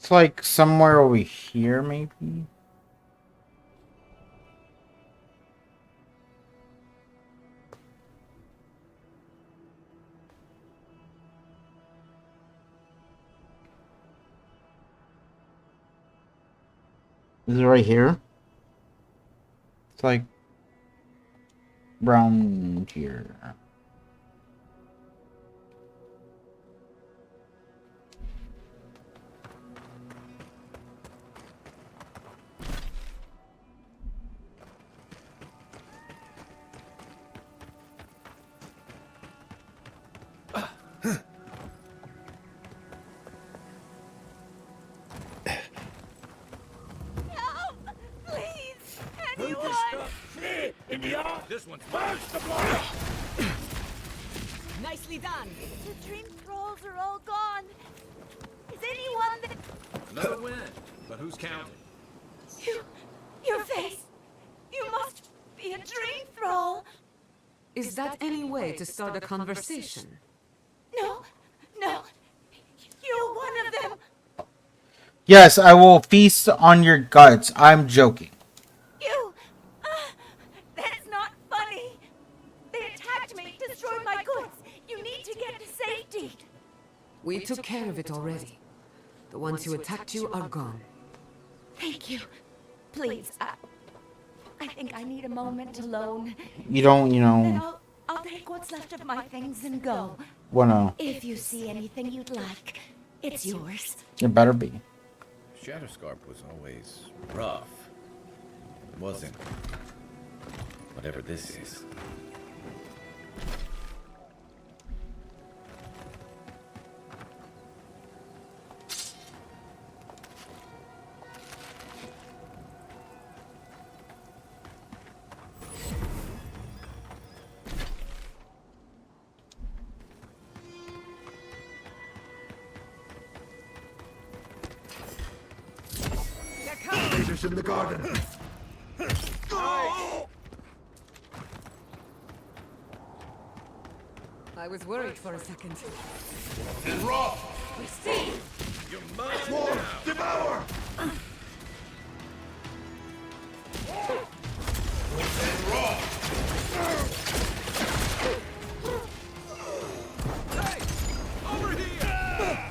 It's like somewhere over here, maybe? Is it right here? It's like brown here. This one's mine. The blood. Nicely done. The dream trolls are all gone. Is anyone there? Another win. But who's counting? Your face. You must be a dream troll. Is that any way to start a conversation? No. You're one of them. Yes, I will feast on your guts. I'm joking. That's not funny. They attacked me, destroyed my goods. You need to get to safety. We took care of it already. The ones who attacked you are gone. Thank you. Please, I think I need a moment alone. You don't, Then I'll take what's left of my things and go. wanna... If you see anything you'd like, it's yours. It better be. Shatterscarp was always rough. It wasn't. Whatever this is. Raiders in the garden. I was worried for a second. And raw. Receive! You're mine Swarm. now. Devour. And raw. Hey! Over here!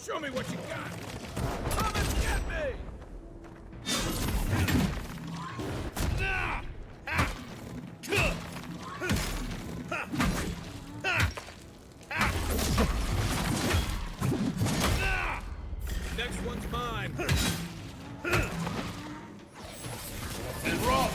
Show me what you got! Come and get me! Next one's mine! And raw.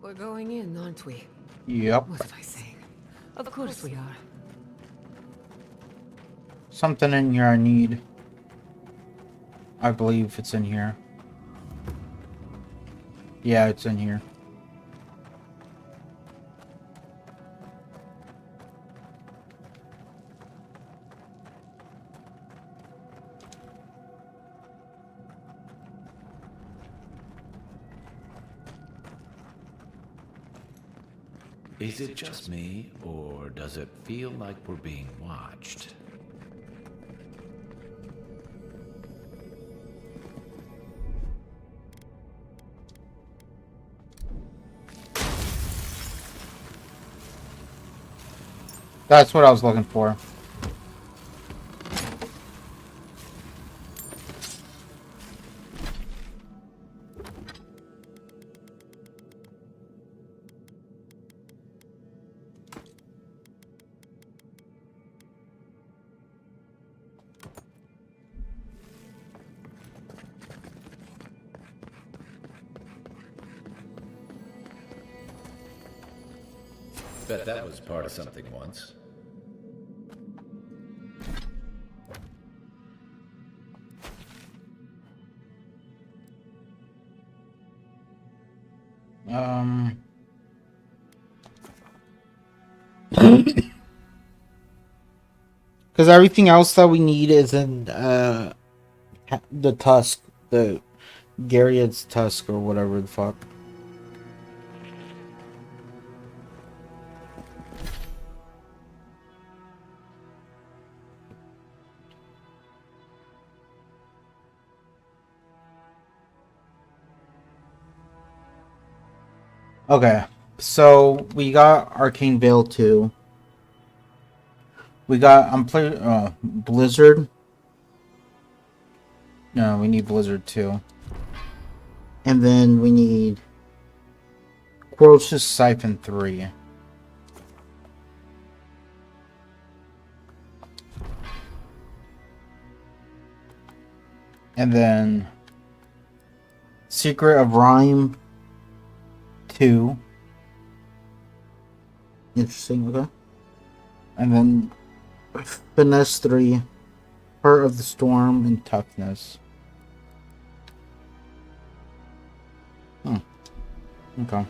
We're going in, aren't we? Yep. What am I saying? Of course we are. Something in here I need. I believe it's in here. Yeah, it's in here. Is it just me, or does it feel like we're being watched? That's what I was looking for. Bet that was part of something once. Because everything else that we need is in the tusk, the Garriod's tusk or whatever the fuck. Okay, so we got Arcane Veil 2. We got I'm playing Blizzard. No, we need Blizzard 2. And then we need Qurosh's Siphon 3. And then Secret of Rhyme 2. Interesting, okay. And then Finesse 3, Heart of the Storm, and Toughness. Okay.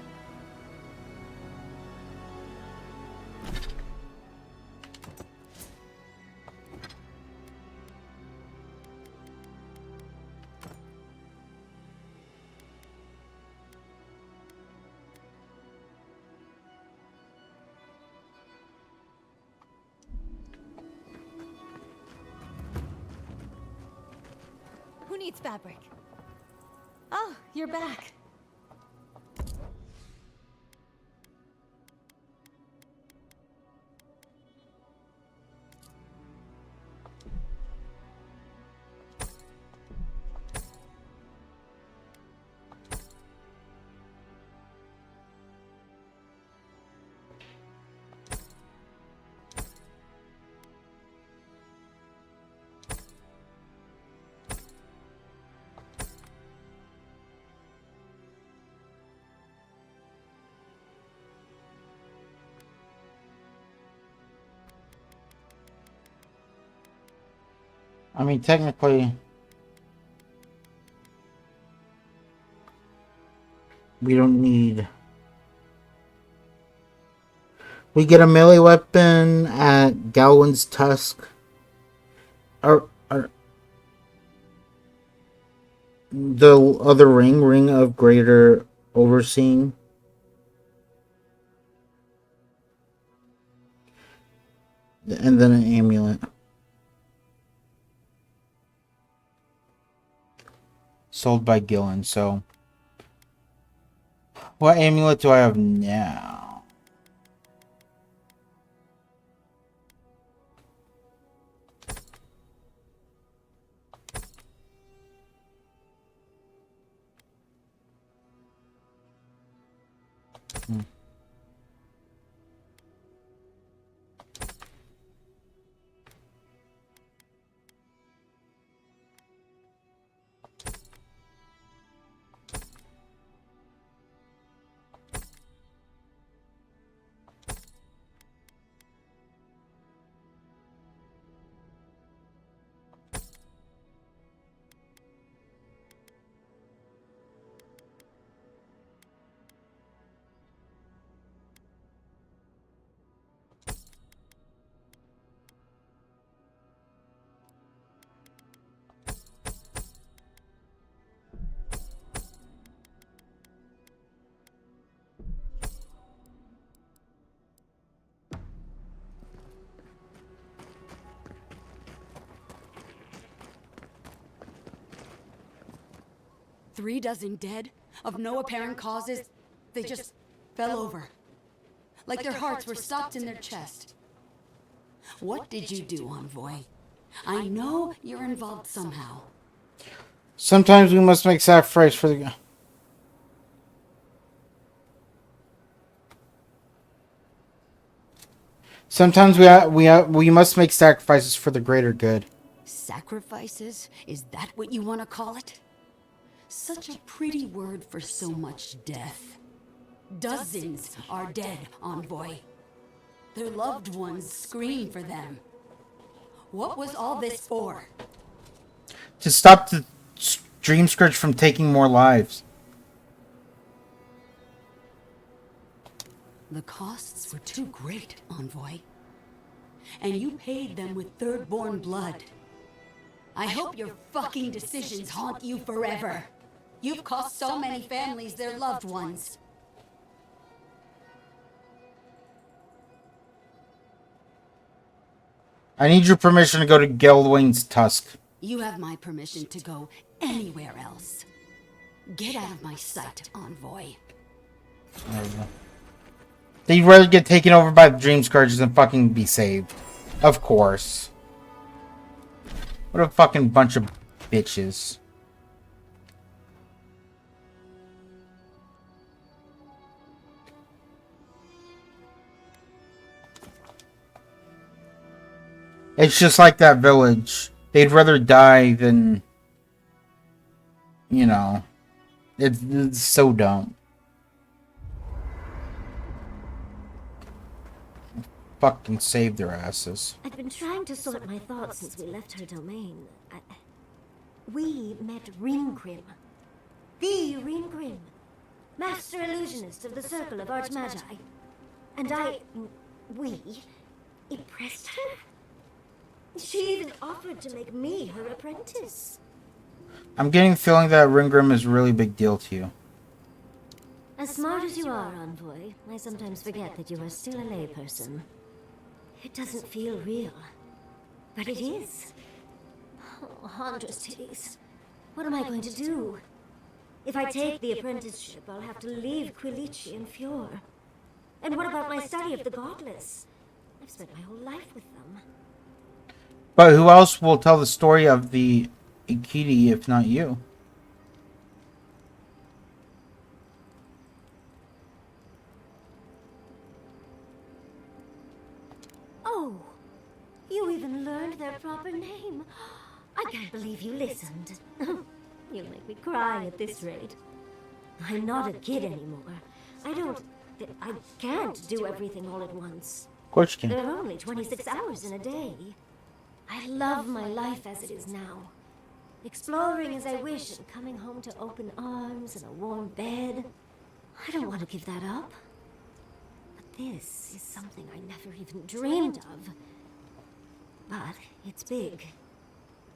Who needs fabric? Oh, you're back. I mean, technically, we don't need... We get a melee weapon at Galwin's Tusk. Or the other ring of Greater Overseeing. And then an amulet. Sold by Gillen, so... What amulet do I have now? 3 dead, of no apparent causes. They just fell over. Like their hearts were stopped in their chest. What did you do, Envoy? I know you're involved somehow. Sometimes we must make sacrifice for the. Sometimes we must make sacrifices for the greater good. Sacrifices? Is that what you want to call it? Such a pretty word for so much death. Dozens are dead, Envoy. Their loved ones scream for them. What was all this for? To stop the Dream Scourge from taking more lives. The costs were too great, Envoy. And you paid them with third-born blood. I hope your fucking decisions haunt you forever. You've cost so many families their loved ones. I need your permission to go to Gelwyn's Tusk. You have my permission to go anywhere else. Get out of my sight, Envoy. They'd rather get taken over by the Dream Scourges than fucking be saved. Of course. What a fucking bunch of bitches. It's just like that village. They'd rather die than... You know. It's so dumb. Fucking save their asses. I've been trying to sort my thoughts since we left her domain. We met Ringrim. The Ringrim. Master illusionist of the Circle of Archmagi. And we impressed her? She even offered to make me her apprentice. I'm getting the feeling that Ringrim is a really big deal to you. As smart as you are, Envoy, I sometimes forget that you are still a layperson. It doesn't feel real. But it is. Oh, Huntress titties. What am I going to do? If I take the apprenticeship, I'll have to leave Quilici and Fjord. And what about my study of the Godless? I've spent my whole life with them. But who else will tell the story of the Ikiti if not you? Oh, you even learned their proper name. I can't believe you listened. You'll make me cry at this rate. I'm not a kid anymore. I can't do everything all at once. Of course you can. There are only 26 hours in a day. I love my life as it is now. Exploring as I wish and coming home to open arms and a warm bed. I don't want to give that up. But this is something I never even dreamed of. But it's big.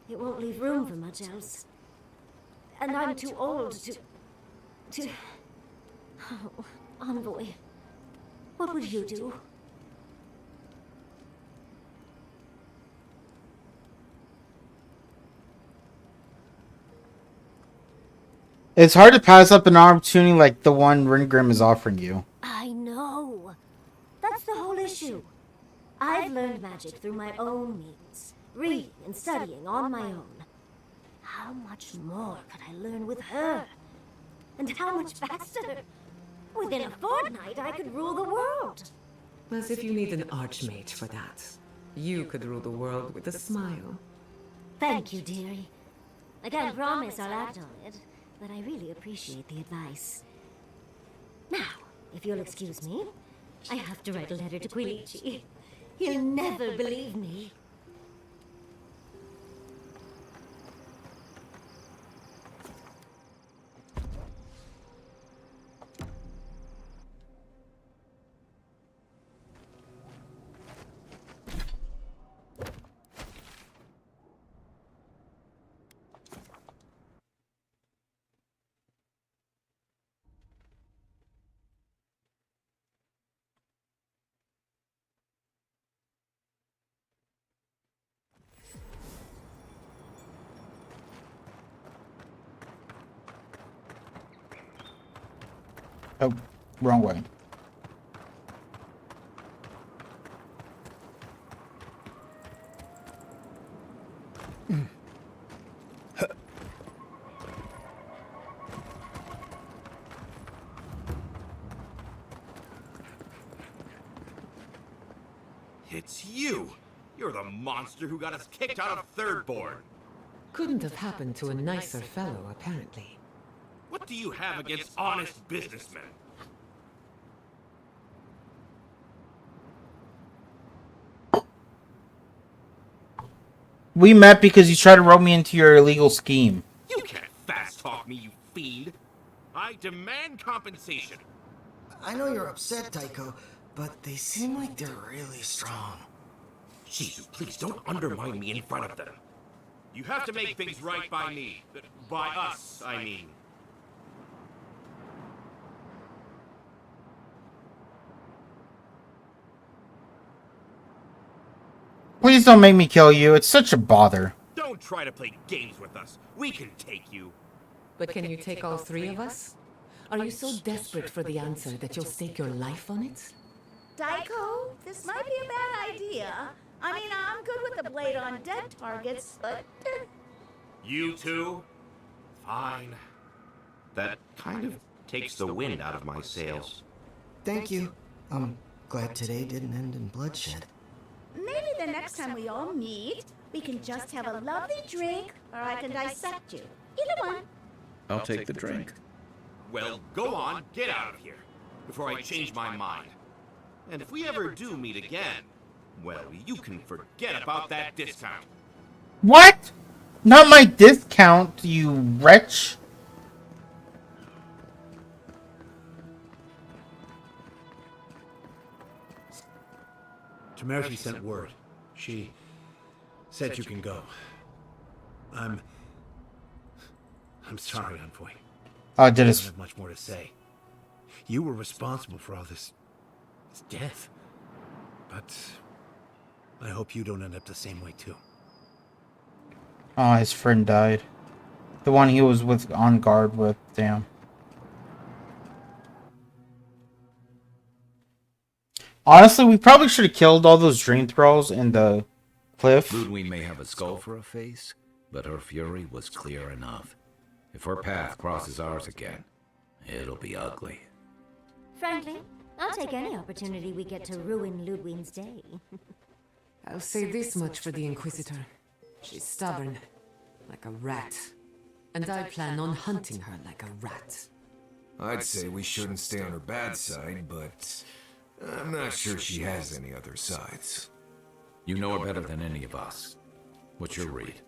It won't leave room for much else. And I'm too old to... Oh, Envoy. What would you do? It's hard to pass up an opportunity like the one Ringrim is offering you. I know. That's the whole issue. I've learned magic through my own means. Reading and studying on my own. How much more could I learn with her? And how much faster? Within a fortnight, I could rule the world. As if you need an archmage for that. You could rule the world with a smile. Thank you, dearie. I can't promise I'll act on it, but I really appreciate the advice. Now, if you'll excuse me, I have to write a letter to Quilici. He'll never believe me. Oh, wrong way. It's you! You're the monster who got us kicked out of third board! Couldn't have happened to a nicer fellow, apparently. What do you have against honest businessmen? We met because you tried to rope me into your illegal scheme. You can't fast talk me, you fiend! I demand compensation! I know you're upset, Tycho, but they seem like they're really strong. Jesus, please don't undermine me in front of them. You have to make things right by me. By us, I mean. Please don't make me kill you. It's such a bother. Don't try to play games with us. We can take you. But can you take all three of us? Are you so desperate for the answer that you'll stake your life on it? Daiko, this might be a bad idea. I mean, I'm good with the blade on dead targets, but... You too? Fine. That kind of takes the wind out of my sails. Thank you. I'm glad today didn't end in bloodshed. Maybe the next time we all meet, we can just have a lovely drink, or I can dissect you. Either one. I'll take the drink. Well, go on, get out of here, before I change my mind. And if we ever do meet again, well, you can forget about that discount. What? Not my discount, you wretch. Temerity sent word. She said you can go. I'm sorry, Envoy. Oh, did I his... don't have much more to say. You were responsible for all this death. But I hope you don't end up the same way too. Oh, his friend died. The one he was with on guard with. Damn. Honestly, we probably should have killed all those dream thralls in the cliff. Ludwig may have a skull for a face, but her fury was clear enough. If her path crosses ours again, it'll be ugly. Frankly, I'll take any opportunity we get to ruin Ludwig's day. I'll say this much for the Inquisitor. She's stubborn, like a rat. And I plan on hunting her like a rat. I'd say we shouldn't stay on her bad side, but I'm not sure she has any other sides. You know her better than any of us. What's your read?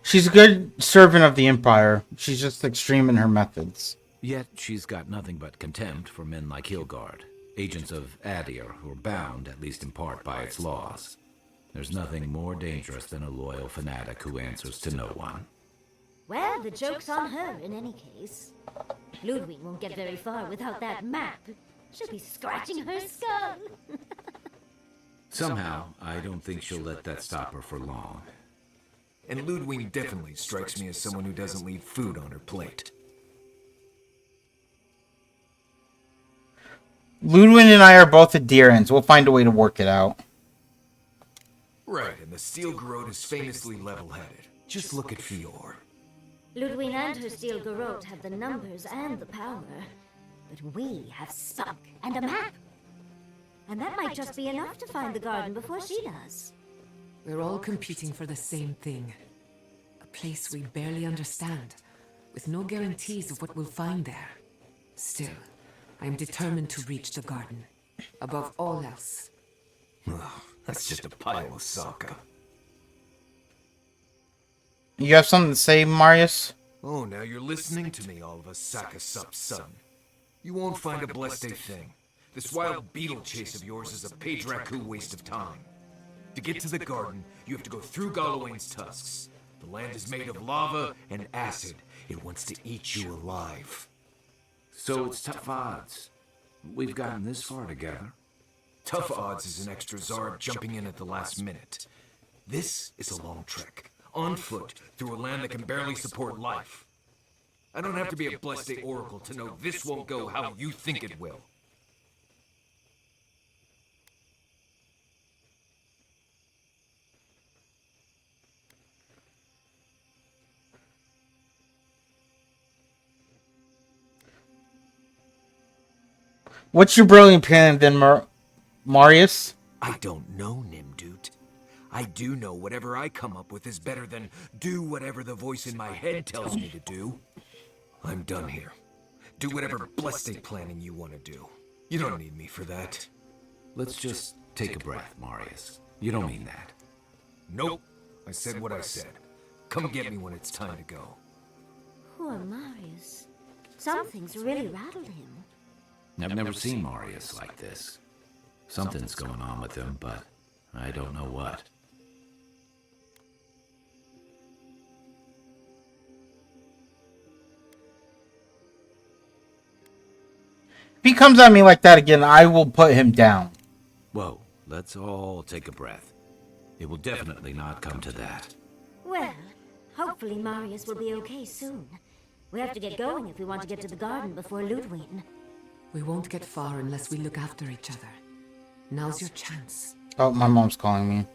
She's a good servant of the Empire. She's just extreme in her methods. Yet she's got nothing but contempt for men like Hilgard, agents of Adir who are bound, at least in part, by its laws. There's nothing more dangerous than a loyal fanatic who answers to no one. Well, the joke's on her in any case. Ludwig won't get very far without that map. She'll be scratching her skull. Somehow, I don't think she'll let that stop her for long. And Ludwig definitely strikes me as someone who doesn't leave food on her plate. Ludwig and I are both Adherents. We'll find a way to work it out. Right, and the Steel Garrote is famously level-headed. Just look at Fior. Ludwig and her steel garrote have the numbers and the power. But we have spunk and a map. And that might just be enough to find the garden before she does. We're all competing for the same thing. A place we barely understand, with no guarantees of what we'll find there. Still, I am determined to reach the garden. Above all else. That's just a pile of Sokka. You have something to say, Marius? Oh, now you're listening to me, all of a sack of sup, son. You won't find a blessed thing. This wild beetle chase of yours is a page raccoon waste of time. To get to the garden, you have to go through Galawain's tusks. The land is made of lava and acid. It wants to eat you alive. So it's tough odds. We've gotten this far together. Tough odds is an extra Zarb jumping in at the last minute. This is a long trek, on foot, through a land that can barely support life. I don't have to be a Blessed Oracle to know this won't go how you think it will. What's your brilliant plan then, Marius? I don't know, Nimdut. I do know whatever I come up with is better than do whatever the voice in my head tells me to do. I'm done here. Do whatever blessed planning you want to do. You don't need me for that. Let's just take a breath, Marius. You don't mean that. Nope. I said what I said. Come get me when it's time to go. Poor Marius. Something's really rattled him. I've never seen Marius like this. Something's going on with him, but I don't know what. If he comes at me like that again, I will put him down. Whoa, let's all take a breath. It will definitely not come to that. Well, hopefully Marius will be okay soon. We have to get going if we want to get to the garden before Ludwig. We won't get far unless we look after each other. Now's your chance. Oh, my mom's calling me.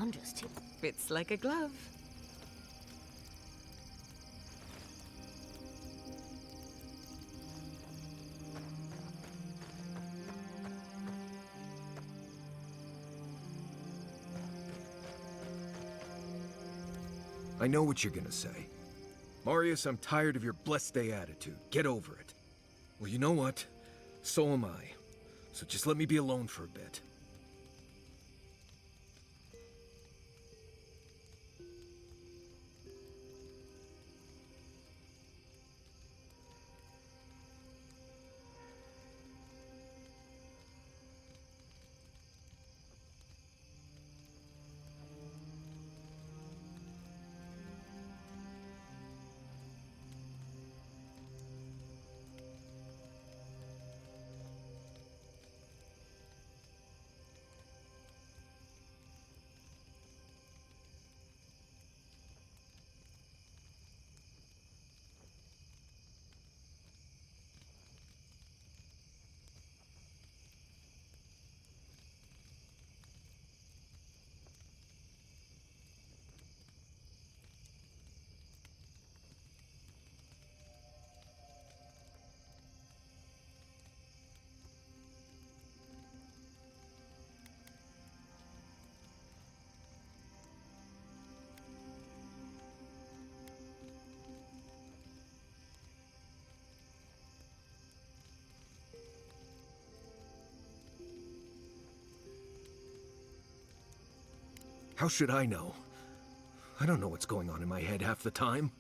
Andra's too. Fits like a glove. I know what you're gonna say. Marius, I'm tired of your blessed day attitude. Get over it. Well, you know what? So am I. So just let me be alone for a bit. How should I know? I don't know what's going on in my head half the time.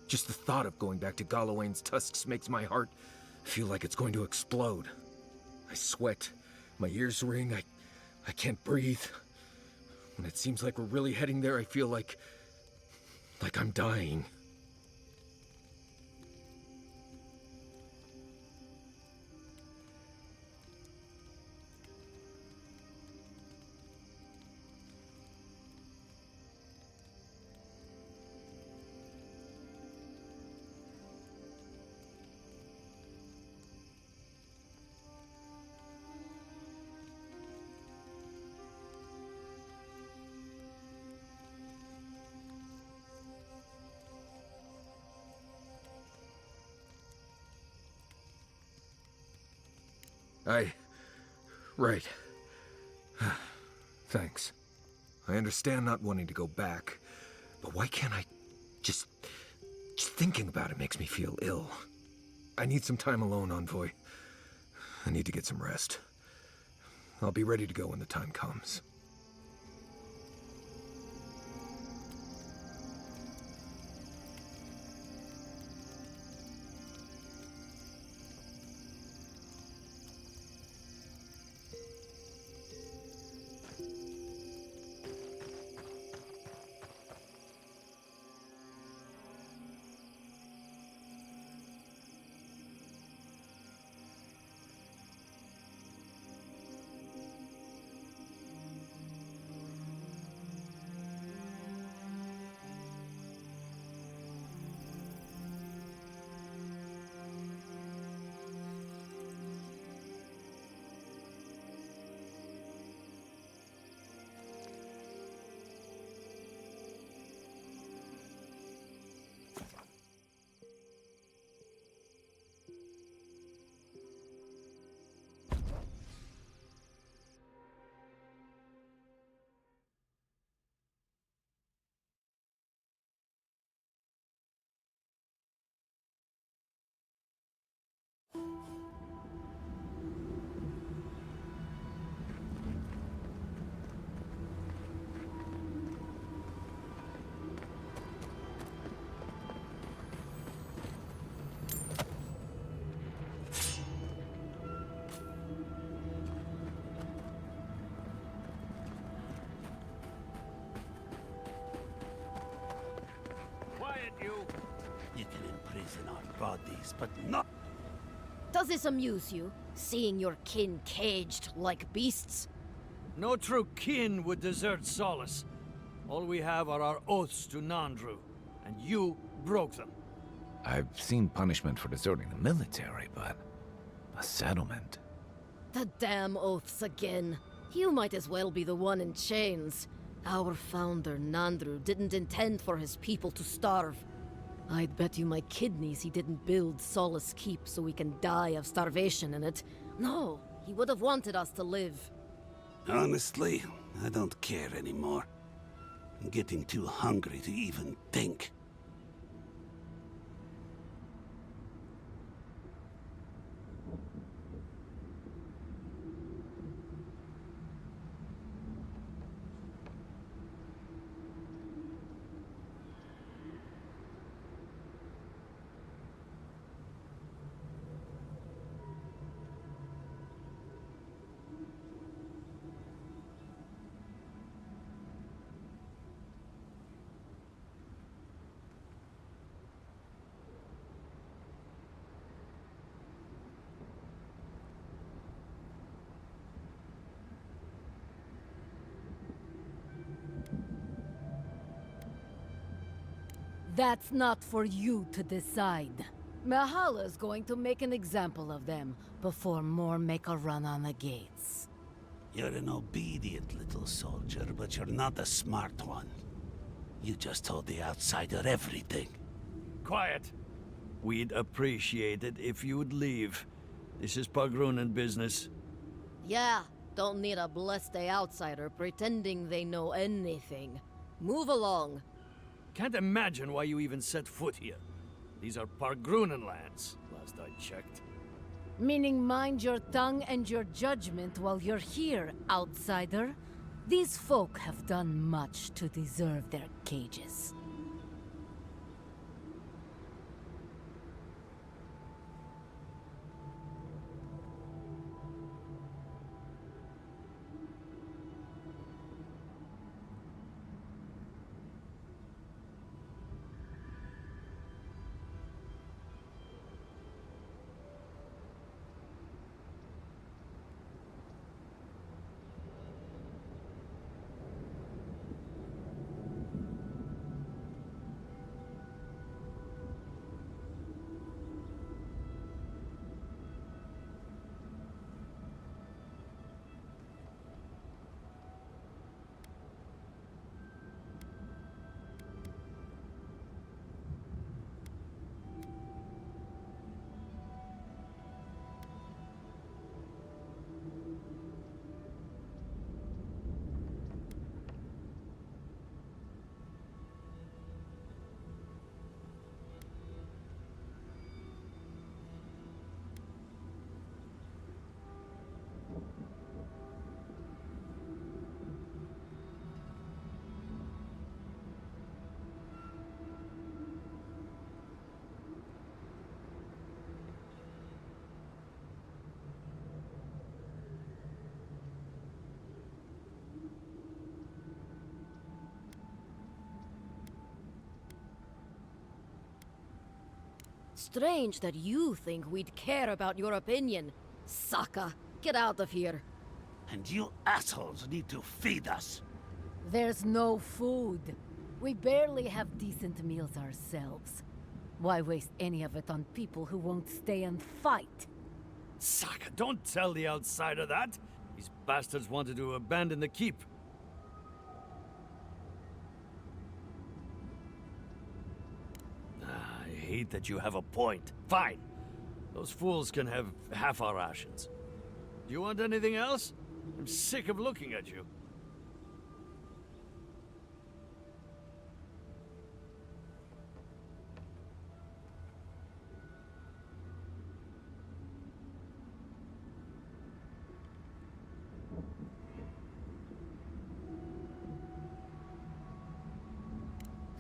Just the thought of going back to Galawain's tusks makes my heart feel like it's going to explode. I sweat, my ears ring, I can't breathe. When it seems like we're really heading there, I feel like I'm dying. Right. Thanks. I understand not wanting to go back, but why can't I just thinking about it makes me feel ill. I need some time alone, Envoy. I need to get some rest. I'll be ready to go when the time comes. You can imprison our bodies, but not... Does this amuse you, seeing your kin caged like beasts? No true kin would desert Solace. All we have are our oaths to Nandru, and you broke them. I've seen punishment for deserting the military, but a settlement. The damn oaths again. You might as well be the one in chains. Our founder, Nandru, didn't intend for his people to starve. I'd bet you my kidneys he didn't build Solace Keep so we can die of starvation in it. No, he would have wanted us to live. Honestly, I don't care anymore. I'm getting too hungry to even think. That's not for you to decide. Mahala's going to make an example of them before more make a run on the gates. You're an obedient little soldier, but you're not a smart one. You just told the outsider everything. Quiet. We'd appreciate it if you'd leave. This is Pagrunan business. Yeah, don't need a blessed outsider pretending they know anything. Move along. Can't imagine why you even set foot here. These are Pagrunan lands, last I checked. Meaning mind your tongue and your judgment while you're here, outsider. These folk have done much to deserve their cages. Strange that you think we'd care about your opinion. Saka, get out of here. And you assholes need to feed us. There's no food. We barely have decent meals ourselves. Why waste any of it on people who won't stay and fight? Saka, don't tell the outsider that! These bastards wanted to abandon the keep. I hate that you have a point. Fine. Those fools can have half our rations. Do you want anything else? I'm sick of looking at you.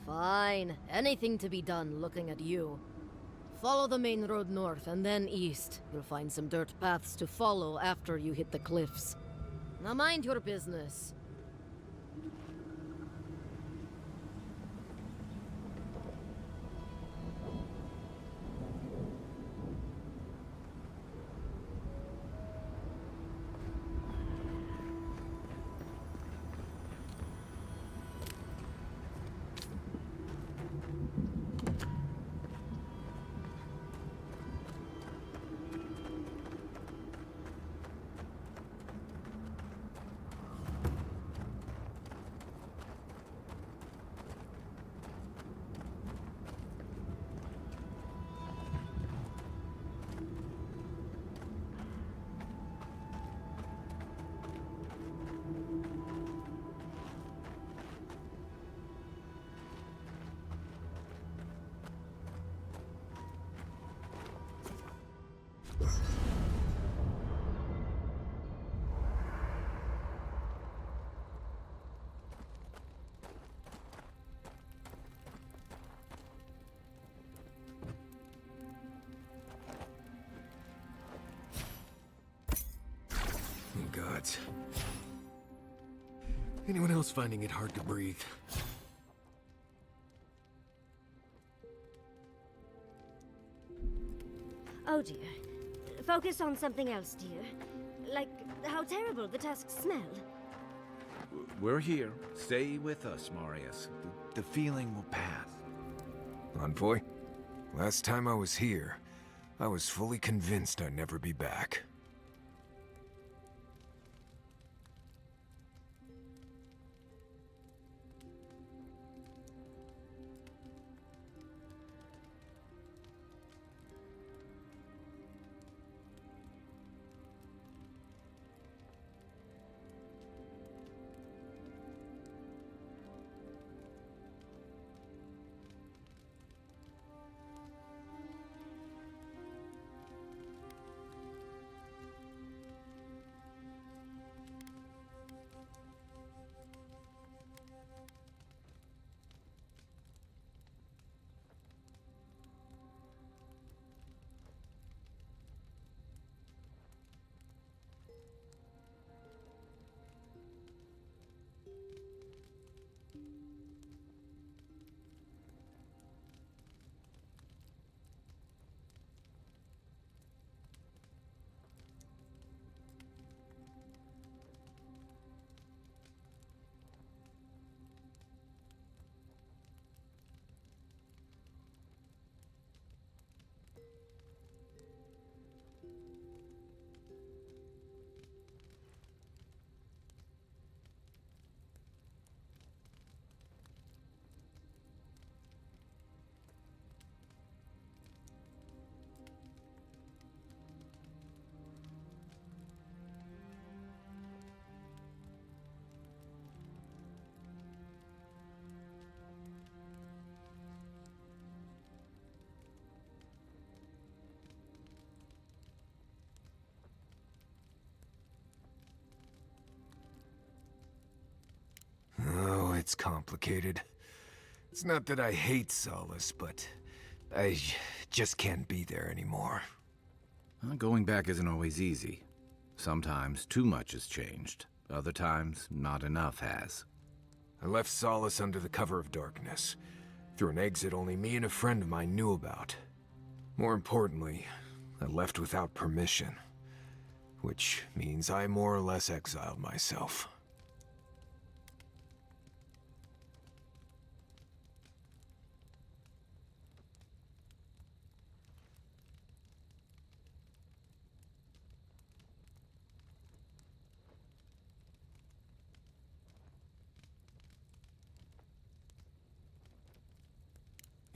Fine. Anything to be done looking at you. Follow the main road north and then east. You'll find some dirt paths to follow after you hit the cliffs. Now mind your business. Gods. Anyone else finding it hard to breathe? Oh dear. Focus on something else, dear. Like how terrible the tusks smell. We're here. Stay with us, Marius. The feeling will pass. Envoy? Last time I was here, I was fully convinced I'd never be back. complicated. It's not that I hate Solace, but I just can't be there anymore. Well, going back isn't always easy. Sometimes too much has changed. Other times, not enough has. I left Solace under the cover of darkness, through an exit only me and a friend of mine knew about. More importantly, I left without permission, which means I more or less exiled myself.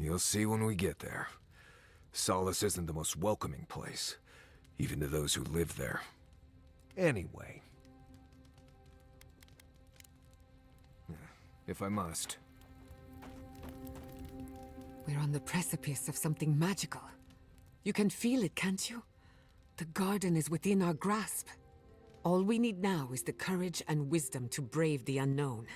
You'll see when we get there. Solace isn't the most welcoming place, even to those who live there. Anyway. If I must. We're on the precipice of something magical. You can feel it, can't you? The garden is within our grasp. All we need now is the courage and wisdom to brave the unknown.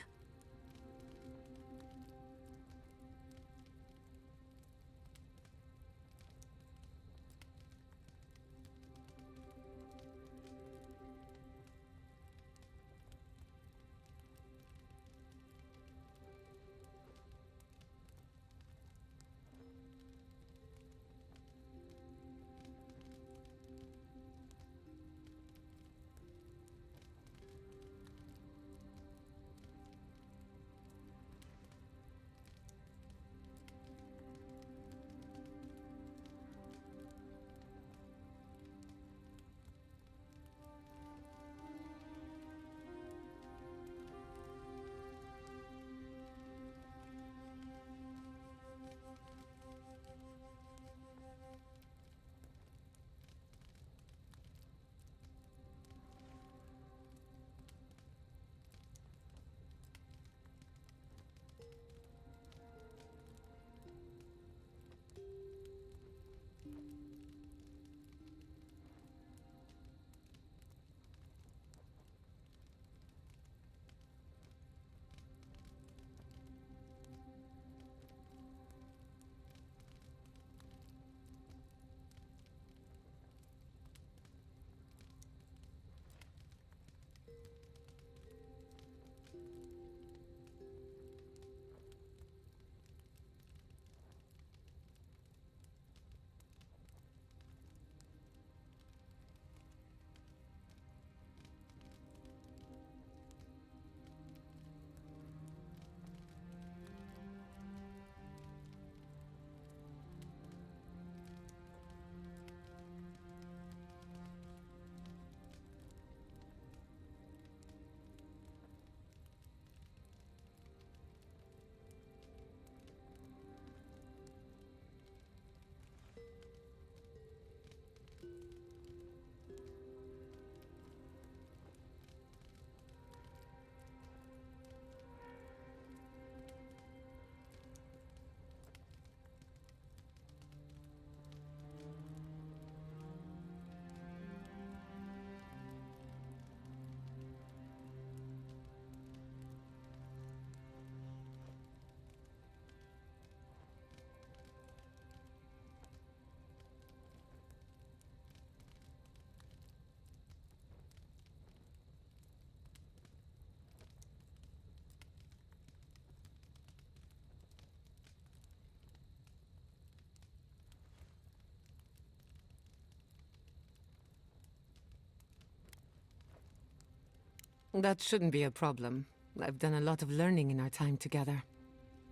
That shouldn't be a problem. I've done a lot of learning in our time together.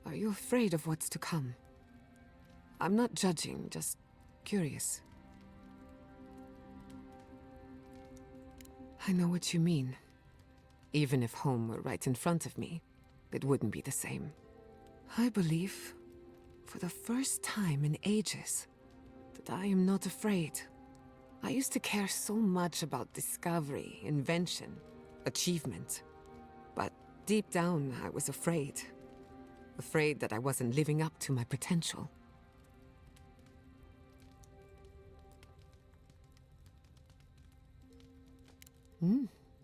Are you afraid of what's to come? I'm not judging, just curious. I know what you mean. Even if home were right in front of me, it wouldn't be the same. I believe, for the first time in ages, that I am not afraid. I used to care so much about discovery, invention, achievement. But deep down, I was afraid. Afraid that I wasn't living up to my potential.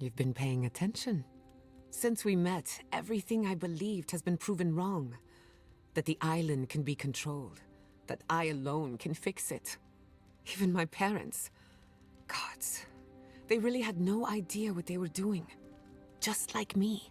You've been paying attention. Since we met, everything I believed has been proven wrong. That the island can be controlled. That I alone can fix it. Even my parents. Gods. They really had no idea what they were doing. Just like me.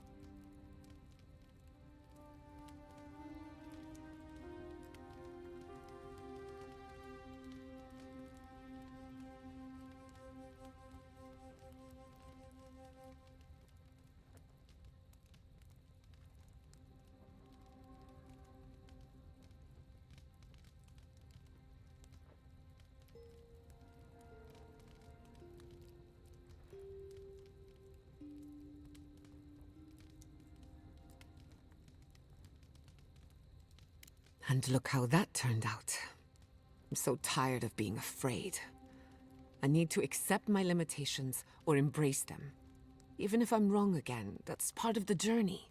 And look how that turned out. I'm so tired of being afraid. I need to accept my limitations or embrace them. Even if I'm wrong again, that's part of the journey.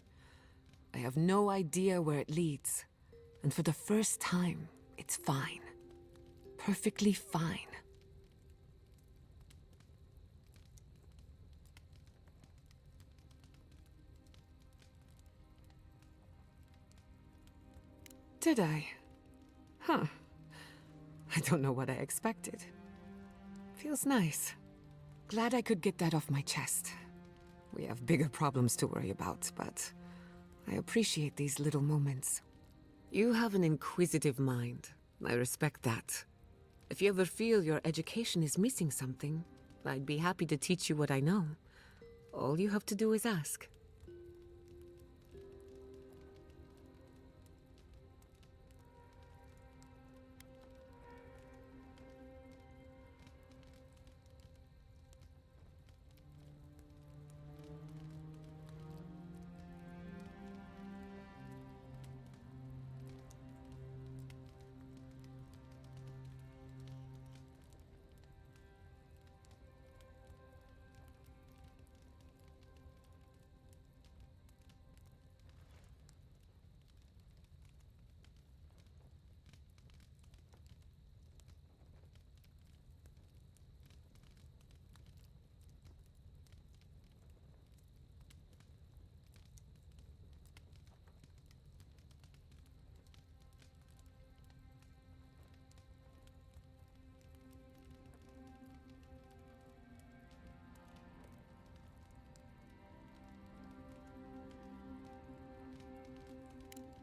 I have no idea where it leads. And for the first time, it's fine. Perfectly fine. Did I? Huh. I don't know what I expected. Feels nice. Glad I could get that off my chest. We have bigger problems to worry about, but I appreciate these little moments. You have an inquisitive mind. I respect that. If you ever feel your education is missing something, I'd be happy to teach you what I know. All you have to do is ask.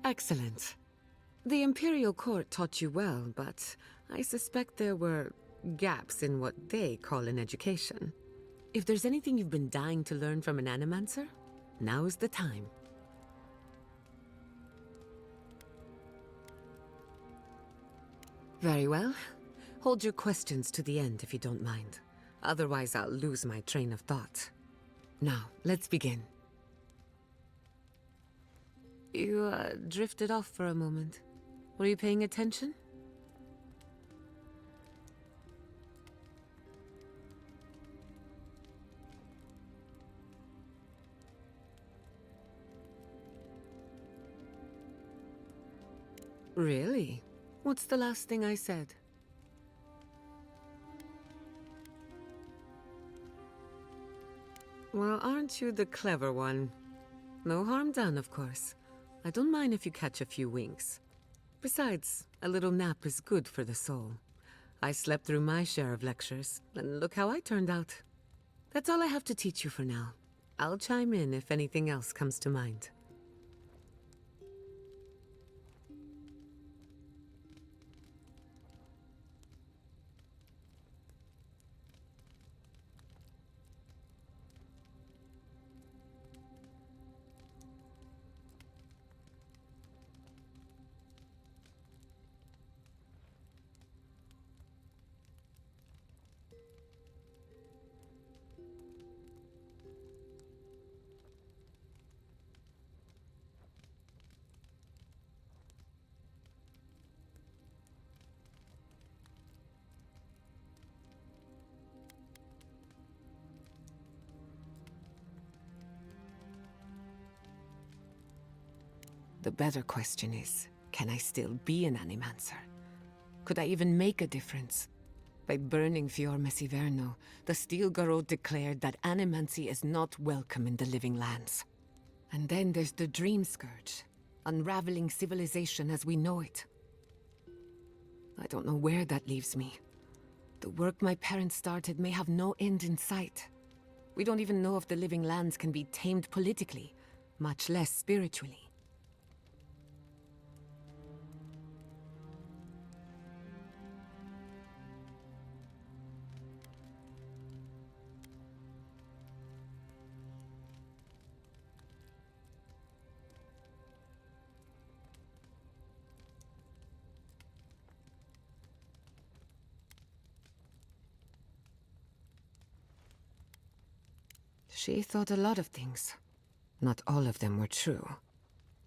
Excellent. The Imperial Court taught you well, but I suspect there were gaps in what they call an education. If there's anything you've been dying to learn from an Animancer, now's the time. Very well. Hold your questions to the end if you don't mind. Otherwise, I'll lose my train of thought. Now, let's begin. You, drifted off for a moment. Were you paying attention? Really? What's the last thing I said? Well, aren't you the clever one? No harm done, of course. I don't mind if you catch a few winks. Besides, a little nap is good for the soul. I slept through my share of lectures, and look how I turned out. That's all I have to teach you for now. I'll chime in if anything else comes to mind. The better question is, can I still be an Animancer? Could I even make a difference? By burning Fior Messiverno, the Steel Garrote declared that animancy is not welcome in the living lands. And then there's the Dream Scourge, unraveling civilization as we know it. I don't know where that leaves me. The work my parents started may have no end in sight. We don't even know if the living lands can be tamed politically, much less spiritually. She thought a lot of things. Not all of them were true.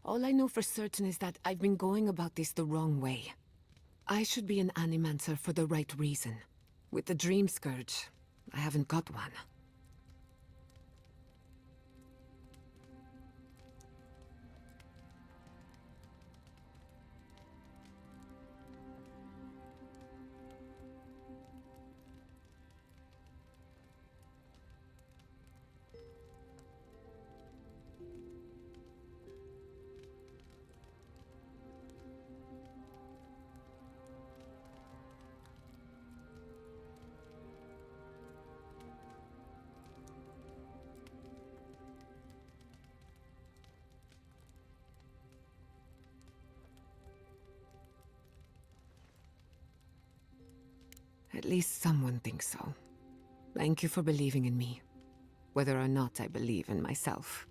All I know for certain is that I've been going about this the wrong way. I should be an Animancer for the right reason. With the Dream Scourge, I haven't got one. At least someone thinks so. Thank you for believing in me, whether or not I believe in myself.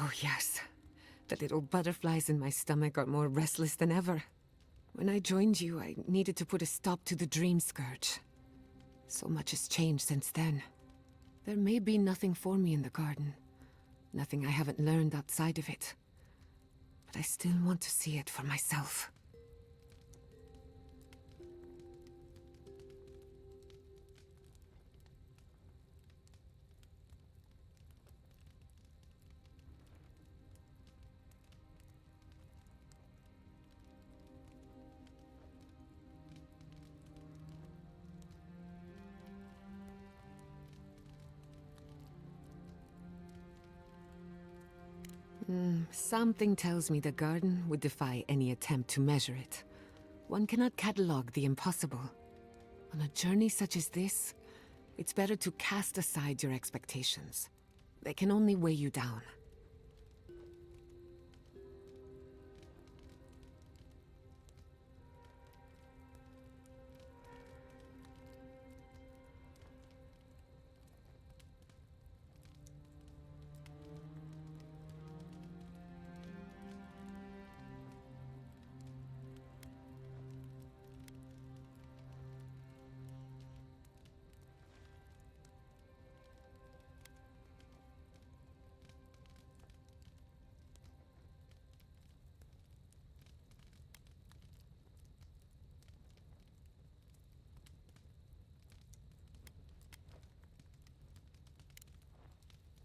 Oh, yes. The little butterflies in my stomach are more restless than ever. When I joined you, I needed to put a stop to the Dream Scourge. So much has changed since then. There may be nothing for me in the garden. Nothing I haven't learned outside of it. But I still want to see it for myself. Something tells me the garden would defy any attempt to measure it. One cannot catalog the impossible. On a journey such as this, it's better to cast aside your expectations. They can only weigh you down.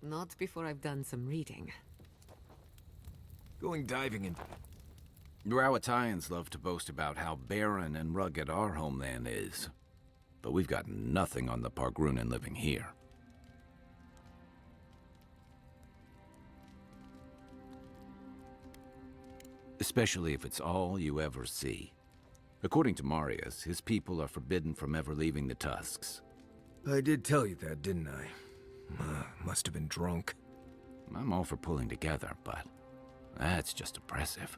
Not before I've done some reading. Going diving in. Rawatayans love to boast about how barren and rugged our homeland is. But we've got nothing on the Pargrunan living here. Especially if it's all you ever see. According to Marius, his people are forbidden from ever leaving the Tusks. I did tell you that, didn't I? Must have been drunk. I'm all for pulling together, but that's just oppressive.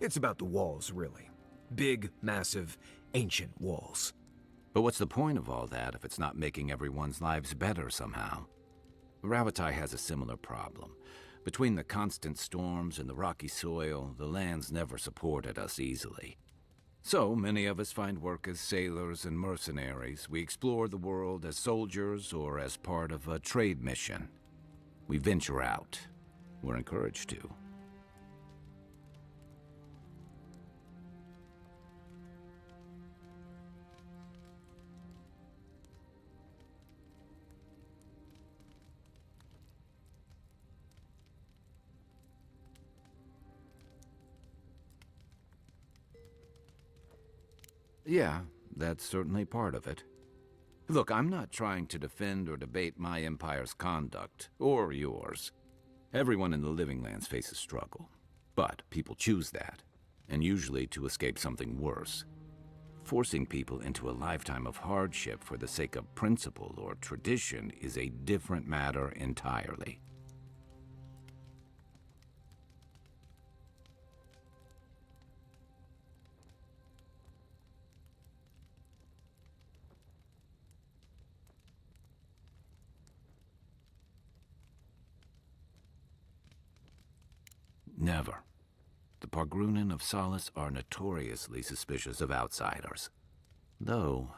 It's about the walls, really. Big, massive, ancient walls. But what's the point of all that if it's not making everyone's lives better somehow? Ravatai has a similar problem. Between the constant storms and the rocky soil, the land's never supported us easily. So many of us find work as sailors and mercenaries. We explore the world as soldiers or as part of a trade mission. We venture out. We're encouraged to. Yeah, that's certainly part of it. Look, I'm not trying to defend or debate my empire's conduct, or yours. Everyone in the Living Lands faces struggle. But people choose that, and usually to escape something worse. Forcing people into a lifetime of hardship for the sake of principle or tradition is a different matter entirely. Never. The Pargrunen of Solace are notoriously suspicious of outsiders. Though,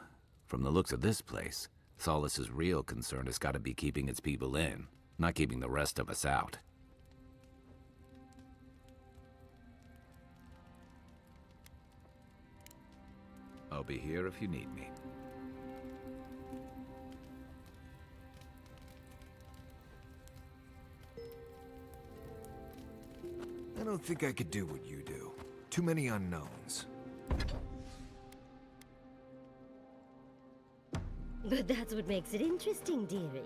from the looks of this place, Solace's real concern has got to be keeping its people in, not keeping the rest of us out. I'll be here if you need me. I don't think I could do what you do. Too many unknowns. But that's what makes it interesting, dearie.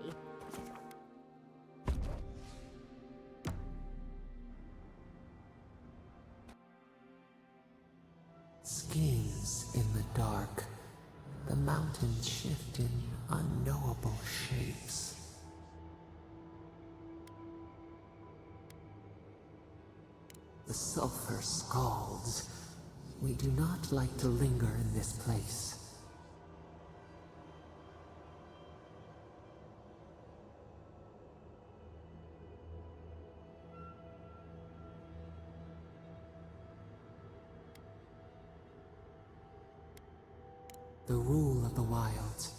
Schemes in the dark. The mountains shift in unknowable shapes. The sulfur scalds. We do not like to linger in this place. The rule of the wilds.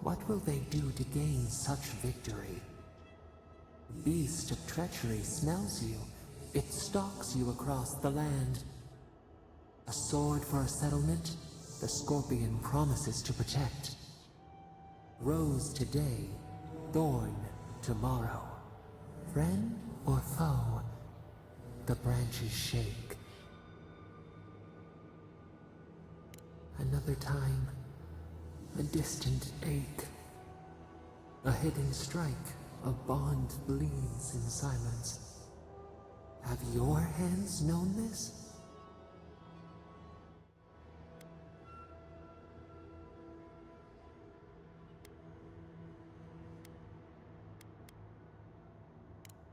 What will they do to gain such victory? The beast of treachery smells you. It stalks you across the land. A sword for a settlement, the scorpion promises to protect. Rose today, thorn tomorrow. Friend or foe, the branches shake. Another time, a distant ache. A hidden strike, a bond bleeds in silence. Have your hands known this?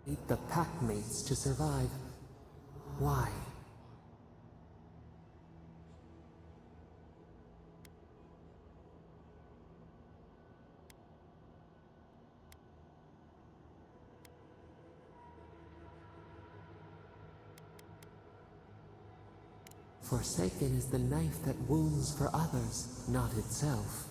Need the packmates to survive. Why? Forsaken is the knife that wounds for others, not itself.